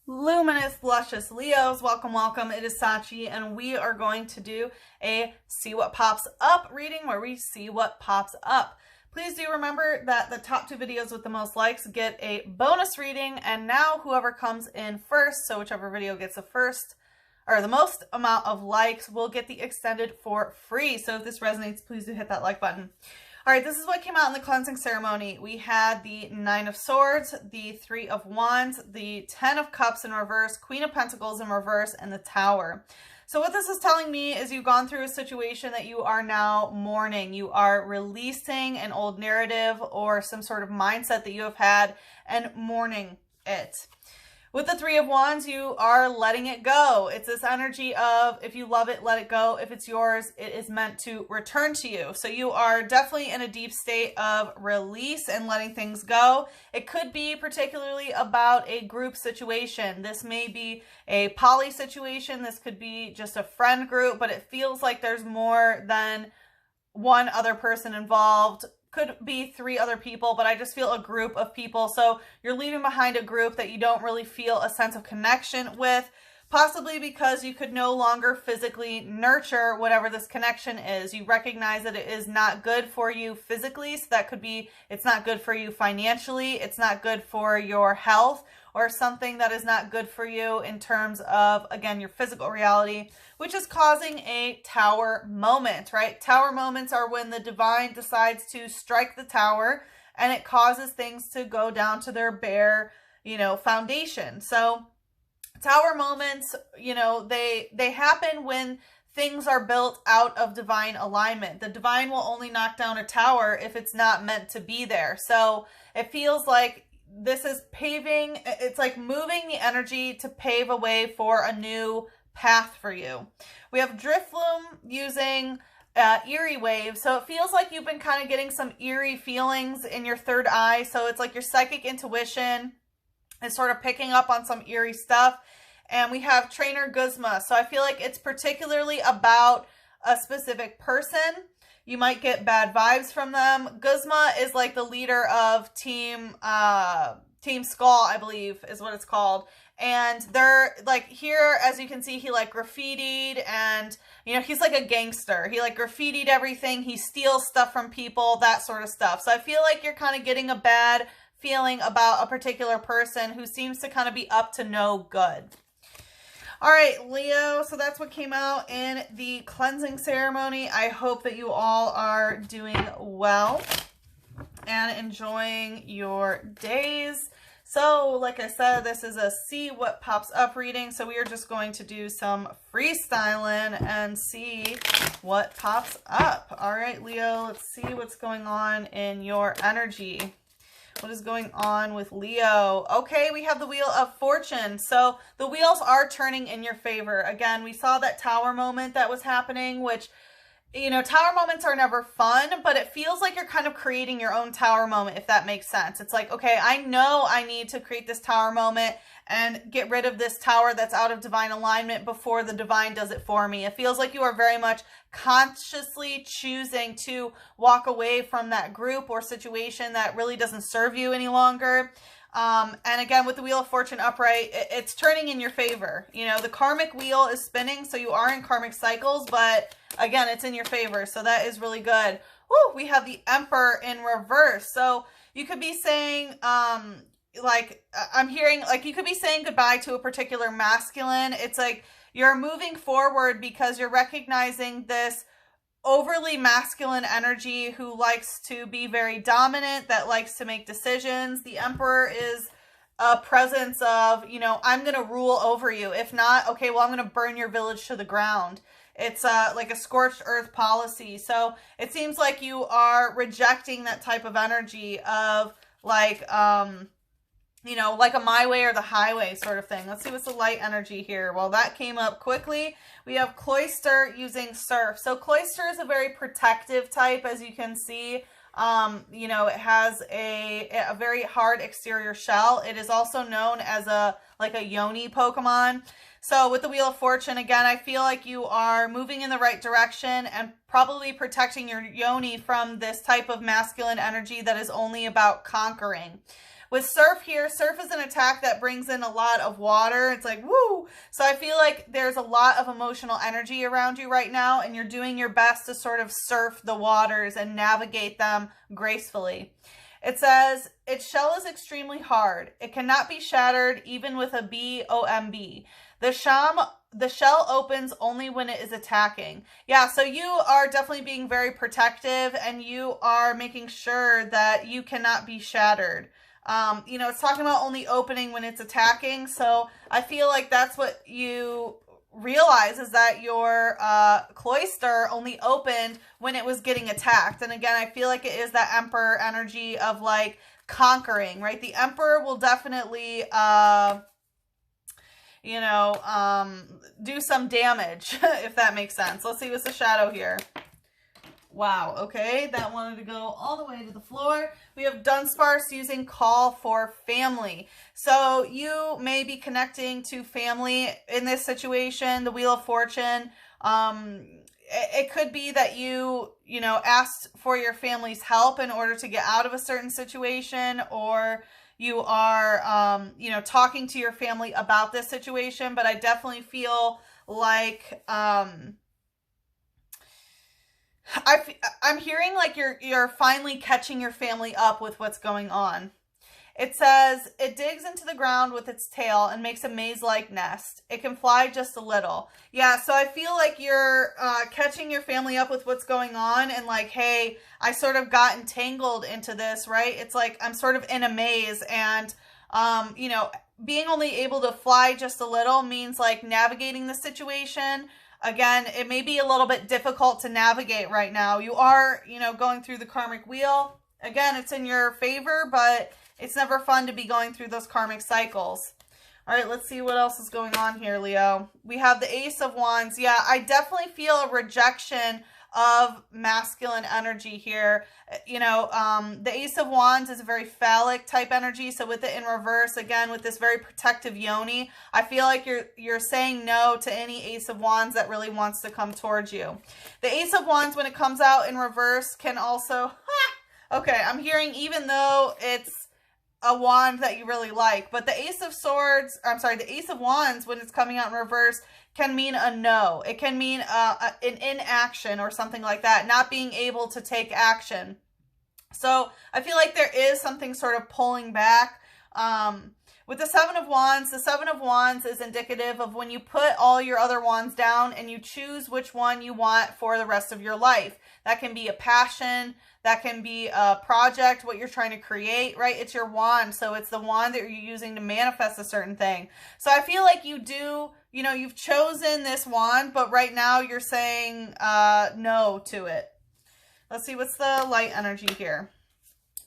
Luminous, luscious Leos, welcome, welcome. It is Sachi, and we are going to do a See What Pops Up reading where we see what pops up. Please do remember that the top 2 videos with the most likes get a bonus reading, and now whoever comes in first, so whichever video gets the first or the most amount of likes, will get the extended for free. So if this resonates, please do hit that like button. All right, this is what came out in the cleansing ceremony. We had the 9 of Swords, the 3 of Wands, the 10 of Cups in reverse, Queen of Pentacles in reverse, and the Tower. So what this is telling me is you've gone through a situation that you are now mourning. You are releasing an old narrative or some sort of mindset that you have had and mourning it. With the 3 of Wands, you are letting it go. It's this energy of if you love it, let it go. If it's yours, it is meant to return to you. So you are definitely in a deep state of release and letting things go. It could be particularly about a group situation. This may be a poly situation. This could be just a friend group, but it feels like there's more than one other person involved. Could be 3 other people, but I just feel a group of people. So you're leaving behind a group that you don't really feel a sense of connection with, possibly because you could no longer physically nurture whatever this connection is. You recognize that it is not good for you physically. So that could be, it's not good for you financially. It's not good for your health, or something that is not good for you in terms of, again, your physical reality, which is causing a tower moment, right? Tower moments are when the divine decides to strike the tower and it causes things to go down to their bare, foundation. So tower moments, they happen when things are built out of divine alignment. The divine will only knock down a tower if it's not meant to be there. So it feels like this is paving, it's like moving the energy to pave a way for a new path for you. We have Drifloom using eerie waves. So it feels like you've been kind of getting some eerie feelings in your third eye. So it's like your psychic intuition is sort of picking up on some eerie stuff. And we have Trainer Guzma. So I feel like it's particularly about a specific person. You might get bad vibes from them. Guzma is like the leader of Team Skull, I believe is what it's called. And they're like here, as you can see, he like graffitied and, he's like a gangster. He like graffitied everything. He steals stuff from people, that sort of stuff. So I feel like you're kind of getting a bad feeling about a particular person who seems to kind of be up to no good. All right, Leo, so that's what came out in the cleansing ceremony. I hope that you all are doing well and enjoying your days. So, like I said, this is a See What Pops Up reading. So we are just going to do some freestyling and see what pops up. All right, Leo, let's see what's going on in your energy. What is going on with Leo? Okay, we have the Wheel of Fortune. So the wheels are turning in your favor. Again, we saw that tower moment that was happening, which, tower moments are never fun, but it feels like you're kind of creating your own tower moment, if that makes sense. It's like, okay, I know I need to create this tower moment and get rid of this tower that's out of divine alignment before the divine does it for me. It feels like you are very much consciously choosing to walk away from that group or situation that really doesn't serve you any longer. And again, with the Wheel of Fortune upright, it's turning in your favor. The karmic wheel is spinning, so you are in karmic cycles, but again, it's in your favor. So that is really good. Woo, we have the Emperor in reverse. So you could be saying, I'm hearing, you could be saying goodbye to a particular masculine. It's like you're moving forward because you're recognizing this overly masculine energy who likes to be very dominant, that likes to make decisions. The Emperor is a presence of, I'm going to rule over you. If not, okay, well, I'm going to burn your village to the ground. It's like a scorched earth policy. So it seems like you are rejecting that type of energy of like a my way or the highway sort of thing. Let's see what's the light energy here. Well, that came up quickly. We have Cloister using Surf. So Cloister is a very protective type, as you can see. It has a very hard exterior shell. It is also known as a Yoni Pokemon. So with the Wheel of Fortune, again, I feel like you are moving in the right direction and probably protecting your Yoni from this type of masculine energy that is only about conquering. With surf here, surf is an attack that brings in a lot of water. It's like, woo! So I feel like there's a lot of emotional energy around you right now, and you're doing your best to sort of surf the waters and navigate them gracefully. It says, its shell is extremely hard. It cannot be shattered even with a B-O-M-B. The shell opens only when it is attacking. Yeah, so you are definitely being very protective, and you are making sure that you cannot be shattered. You know, it's talking about only opening when it's attacking. So I feel like that's what you realize, is that your cloister only opened when it was getting attacked. And again, I feel like it is that Emperor energy of like conquering, right? The Emperor will definitely, you know, do some damage, if that makes sense. Let's see what's the shadow here. Wow, okay, that wanted to go all the way to the floor. We have Dunsparce using call for family. So you may be connecting to family in this situation, the Wheel of Fortune. It could be that you know, asked for your family's help in order to get out of a certain situation, or you are, you know, talking to your family about this situation. But I definitely feel like, I'm hearing like you're finally catching your family up with what's going on. It says, it digs into the ground with its tail and makes a maze-like nest. It can fly just a little. Yeah, so I feel like you're catching your family up with what's going on, and like, hey, I sort of got entangled into this, right? It's like I'm sort of in a maze, and you know, being only able to fly just a little means like navigating the situation. Again, it may be a little bit difficult to navigate right now. You are, you know, going through the karmic wheel. Again, it's in your favor, but it's never fun to be going through those karmic cycles. All right, let's see what else is going on here, Leo. We have the Ace of Wands. Yeah, I definitely feel a rejection of masculine energy here. You know, the Ace of Wands is a very phallic type energy. So with it in reverse, again, with this very protective yoni, I feel like you're saying no to any Ace of Wands that really wants to come towards you. The Ace of Wands, when it comes out in reverse, can also, okay, I'm hearing even though it's a wand that you really like, but the Ace of Swords, I'm sorry, the Ace of Wands, when it's coming out in reverse, can mean a no. It can mean an inaction or something like that, not being able to take action. So I feel like there is something sort of pulling back. With the Seven of Wands is indicative of when you put all your other wands down and you choose which one you want for the rest of your life. That can be a passion, that can be a project, what you're trying to create, right? It's your wand, so it's the wand that you're using to manifest a certain thing. So I feel like you do, you know, you've chosen this wand, but right now you're saying no to it. Let's see, what's the light energy here?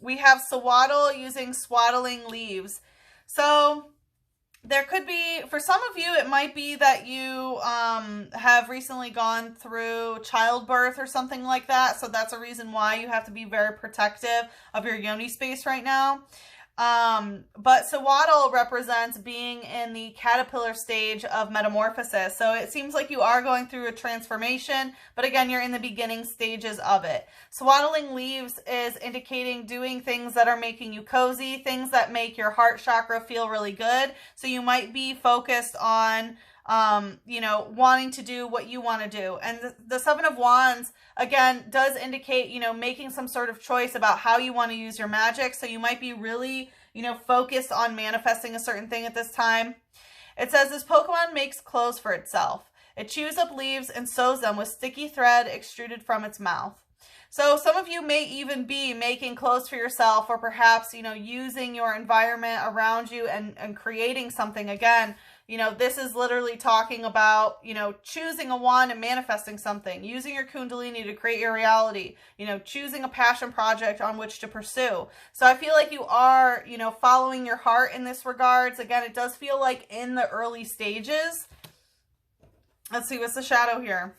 We have Swaddle using swaddling leaves. So there could be, for some of you, it might be that you have recently gone through childbirth or something like that. So that's a reason why you have to be very protective of your yoni space right now. But Swaddle represents being in the caterpillar stage of metamorphosis. So it seems like you are going through a transformation, but again, you're in the beginning stages of it. Swaddling leaves is indicating doing things that are making you cozy, things that make your heart chakra feel really good. So you might be focused on, you know, wanting to do what you want to do. And the Seven of Wands, again, does indicate, you know, making some sort of choice about how you want to use your magic. So you might be really, you know, focused on manifesting a certain thing at this time. It says this Pokemon makes clothes for itself. It chews up leaves and sews them with sticky thread extruded from its mouth. So some of you may even be making clothes for yourself, or perhaps, you know, using your environment around you and creating something. Again, you know, this is literally talking about, you know, choosing a wand and manifesting something, using your Kundalini to create your reality, you know, choosing a passion project on which to pursue. So I feel like you are, you know, following your heart in this regards. Again, it does feel like in the early stages. Let's see, what's the shadow here?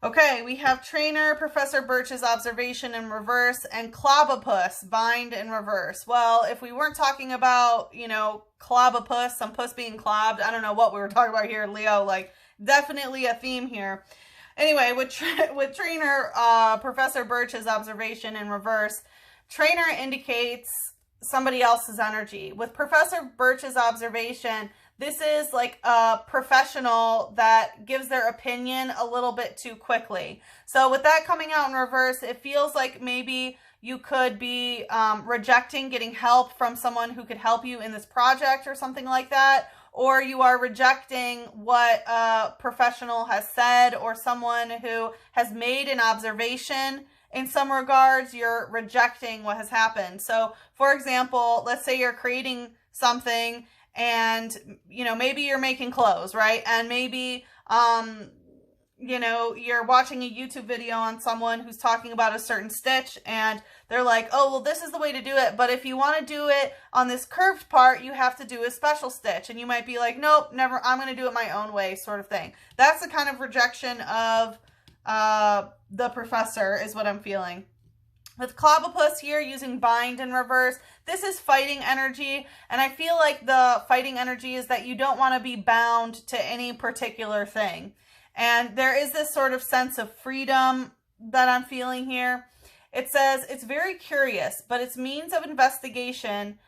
Okay, we have Trainer, Professor Birch's observation in reverse, and Clobopus, bind in reverse. Well, if we weren't talking about, you know, Clobopus, some puss being clobbed, I don't know what we were talking about here, Leo. Like, definitely a theme here. Anyway, with Trainer, Professor Birch's observation in reverse, trainer indicates somebody else's energy. With Professor Birch's observation, this is like a professional that gives their opinion a little bit too quickly. So with that coming out in reverse, it feels like maybe you could be rejecting getting help from someone who could help you in this project or something like that. Or you are rejecting what a professional has said, or someone who has made an observation. In some regards, you're rejecting what has happened. So, for example, let's say you're creating something and, you know, maybe you're making clothes, right? And maybe, you know, you're watching a YouTube video on someone who's talking about a certain stitch and they're like, oh, well, this is the way to do it. But if you want to do it on this curved part, you have to do a special stitch. And you might be like, nope, never, I'm going to do it my own way, sort of thing. That's the kind of rejection of the professor is what I'm feeling. With Clobopus here using bind in reverse, this is fighting energy. And I feel like the fighting energy is that you don't want to be bound to any particular thing. And there is this sort of sense of freedom that I'm feeling here. It says it's very curious, but its means of investigation,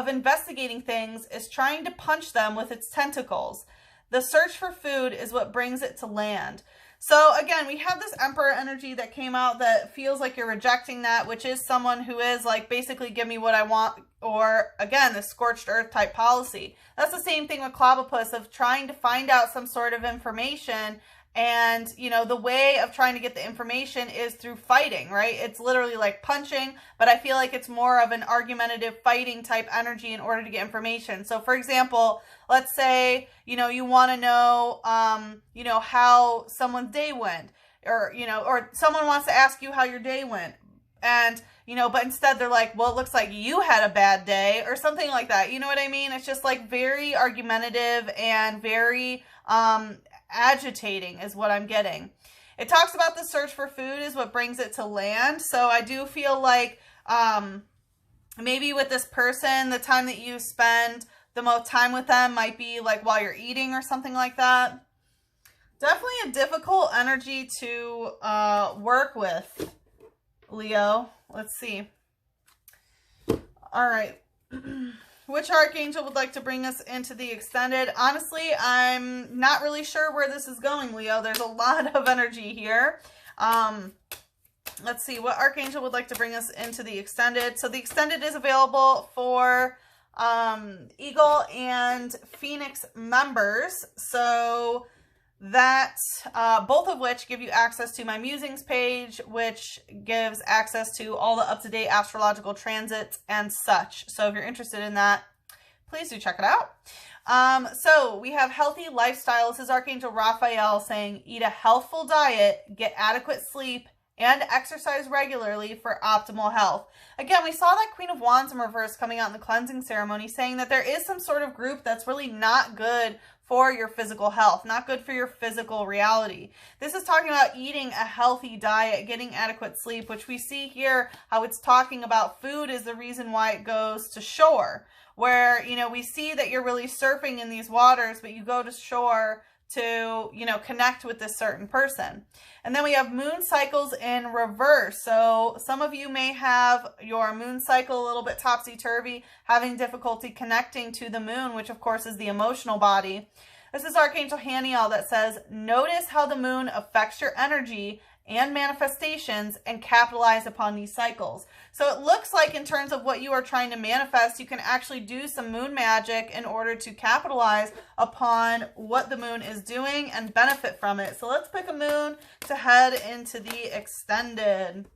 investigating things, is trying to punch them with its tentacles. The search for food is what brings it to land. So again, we have this Emperor energy that came out that feels like you're rejecting that, which is someone who is like, basically give me what I want, or again, the scorched earth type policy. That's the same thing with Clobopus, of trying to find out some sort of information. And, you know, the way of trying to get the information is through fighting, right? It's literally like punching, but I feel like it's more of an argumentative fighting type energy in order to get information. So for example, let's say, you know, you want to know, you know, how someone's day went, or, you know, or someone wants to ask you how your day went. And, you know, but instead they're like, well, it looks like you had a bad day, or something like that. You know what I mean? It's just like very argumentative and very, agitating is what I'm getting. It talks about the search for food is what brings it to land. So I do feel like maybe with this person, the time that you spend the most time with them might be like while you're eating or something like that. Definitely a difficult energy to work with, Leo. Let's see. All right. Which archangel would like to bring us into the extended? Honestly, I'm not really sure where this is going, Leo. There's a lot of energy here. Let's see. What archangel would like to bring us into the extended? So the extended is available for Eagle and Phoenix members. So that both of which give you access to my musings page, which gives access to all the up-to-date astrological transits and such. So if you're interested in that, please do check it out. So we have healthy lifestyle. This is Archangel Raphael saying, eat a healthful diet, get adequate sleep, and exercise regularly for optimal health. Again, we saw that Queen of Wands in reverse coming out in the cleansing ceremony, saying that there is some sort of group that's really not good for your physical health, not good for your physical reality. This is talking about eating a healthy diet, getting adequate sleep, which we see here how it's talking about food is the reason why it goes to shore, where, you know, we see that you're really surfing in these waters, but you go to shore to, you know, connect with this certain person. And then we have moon cycles in reverse. So some of you may have your moon cycle a little bit topsy-turvy, having difficulty connecting to the moon, which of course is the emotional body. This is Archangel Haniel that says, notice how the moon affects your energy and manifestations and capitalize upon these cycles. So it looks like in terms of what you are trying to manifest, you can actually do some moon magic in order to capitalize upon what the moon is doing and benefit from it. So let's pick a moon to head into the extended.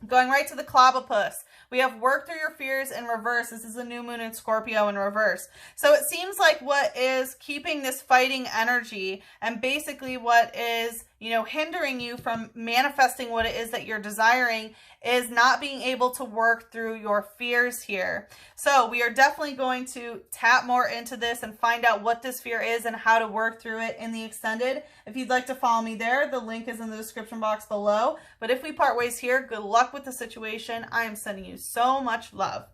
Going right to the Clobopus. We have work through your fears in reverse. This is a new moon in Scorpio in reverse. So it seems like what is keeping this fighting energy and basically what is, you know, hindering you from manifesting what it is that you're desiring is not being able to work through your fears here. So we are definitely going to tap more into this and find out what this fear is and how to work through it in the extended. If you'd like to follow me there, the link is in the description box below. But if we part ways here, good luck with the situation. I am sending you so much love.